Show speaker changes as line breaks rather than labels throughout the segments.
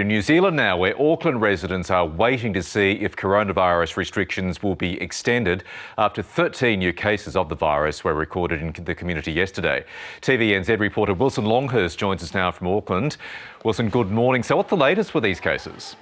In New Zealand now, where Auckland residents are waiting to see if coronavirus restrictions will be extended after 13 new cases of the virus were recorded in the community yesterday. TVNZ reporter Wilson Longhurst joins us now from Auckland. Wilson, good morning. So what's the latest with these cases?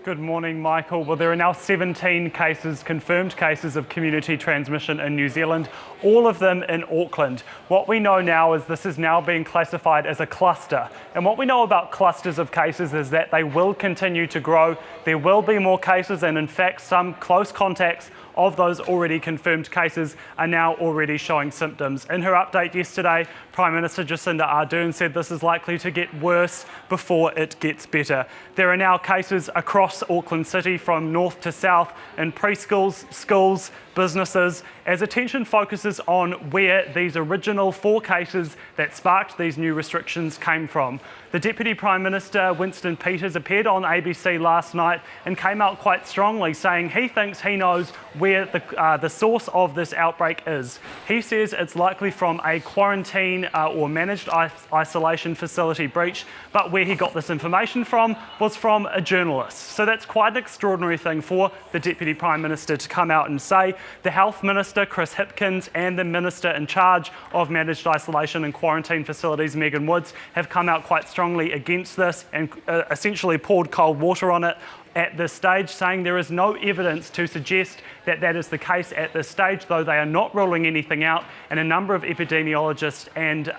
Good morning, Michael. Well, there are now 17 confirmed cases of community transmission in New Zealand, all of them in Auckland. What we know now is this is now being classified as a cluster. And what we know about clusters of cases is that they will continue to grow. There will be more cases, and in fact, some close contacts of those already confirmed cases are now already showing symptoms. In her update yesterday, Prime Minister Jacinda Ardern said this is likely to get worse before it gets better. There are now cases across Auckland City from north to south in preschools, schools, businesses, as attention focuses on where these original 4 cases that sparked these new restrictions came from. The Deputy Prime Minister, Winston, appeared on ABC last night and came out quite strongly, saying he thinks he knows where the source of this outbreak is. He says it's likely from a quarantine or managed isolation facility breach, but where he got this information from was from a journalist. So that's quite an extraordinary thing for the Deputy Prime Minister to come out and say. The Health Minister, Chris Hipkins, and the Minister in charge of managed isolation and quarantine facilities, Megan Woods, have come out quite strongly against this and essentially poured cold water on it at this stage, saying there is no evidence to suggest that that is the case at this stage, though they are not ruling anything out. And a number of epidemiologists and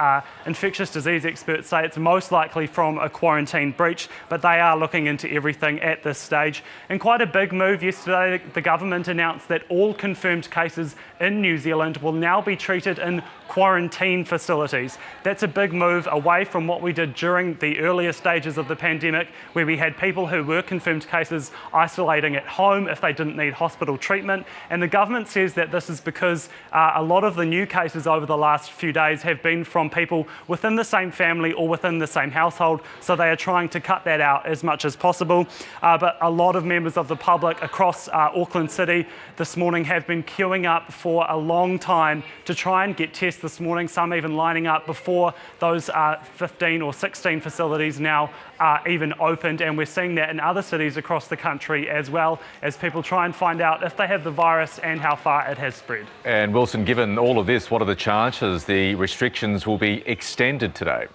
infectious disease experts say it's most likely from a quarantine breach, but they are looking into everything at this stage. And quite a big move yesterday, the government announced that all confirmed cases in New Zealand will now be treated in quarantine facilities. That's a big move away from what we did during the earlier stages of the pandemic, where we had people who were confirmed cases isolating at home if they didn't need hospital treatment. And the government says that this is because a lot of the new cases over the last few days have been from people within the same family or within the same household, so they are trying to cut that out as much as possible. But a lot of members of the public across Auckland City this morning have been queuing up for a long time to try and get tests this morning, some even lining up before those 15 or 16 facilities now are even opened. And we're seeing that in other cities across the country as well, as people try and find out if they have the virus and how far it has spread. And
Wilson, given all of this, what are the chances the restrictions will be extended today?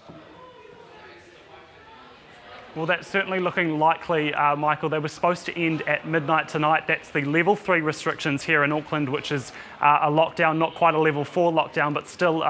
Well, that's certainly looking likely, Michael. They were supposed to end at midnight tonight. That's the level 3 restrictions here in Auckland, which is a lockdown, not quite a level 4 lockdown, but still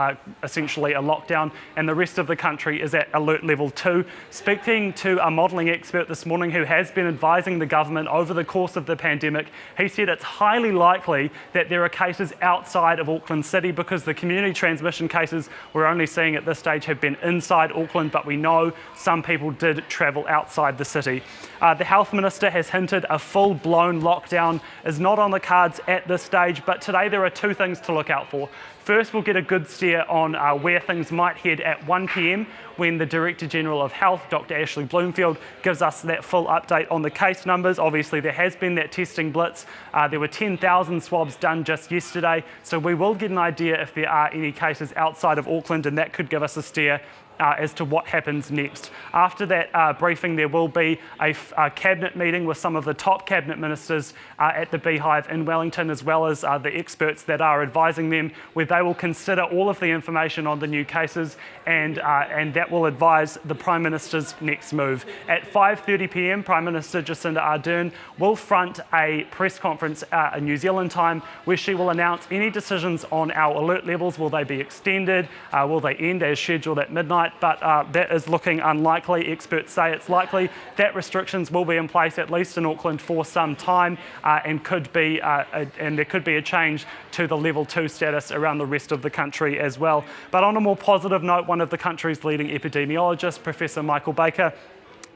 essentially a lockdown. And the rest of the country is at alert level 2. Speaking to a modelling expert this morning who has been advising the government over the course of the pandemic, he said it's highly likely that there are cases outside of Auckland City, because the community transmission cases we're only seeing at this stage have been inside Auckland, but we know some people did travel outside the city. The Health Minister has hinted a full-blown lockdown is not on the cards at this stage, but today there are 2 things to look out for. First, we'll get a good steer on where things might head at 1 p.m. when the Director General of Health, Dr. Ashley Bloomfield, gives us that full update on the case numbers. Obviously, there has been that testing blitz. There were 10,000 swabs done just yesterday, so we will get an idea if there are any cases outside of Auckland, and that could give us a steer as to what happens next. After that briefing, there will be a cabinet meeting with some of the top cabinet ministers at the Beehive in Wellington, as well as the experts that are advising them, where they will consider all of the information on the new cases, and that will advise the Prime Minister's next move. At 5:30 p.m, Prime Minister Jacinda Ardern will front a press conference in New Zealand time, where she will announce any decisions on our alert levels. Will they be extended? Will they end as scheduled at midnight? But that is looking unlikely. Experts say it's likely that restrictions will be in place, at least in Auckland, for some time, and there could be a change to the level 2 status around the rest of the country as well. But on a more positive note, one of the country's leading epidemiologists, Professor Michael Baker,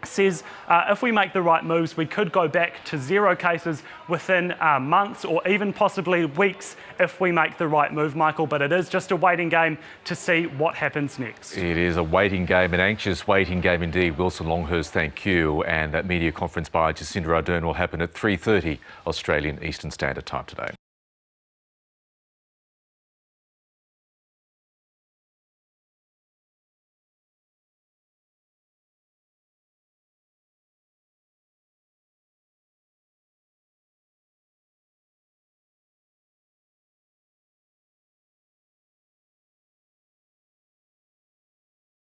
says if we make the right moves, we could go back to 0 cases within months, or even possibly weeks, if we make the right move, Michael. But it is just a waiting game to see what happens next.
It is a waiting game, an anxious waiting game indeed. Wilson Longhurst, thank you. And that media conference by Jacinda Ardern will happen at 3:30 Australian Eastern Standard Time today.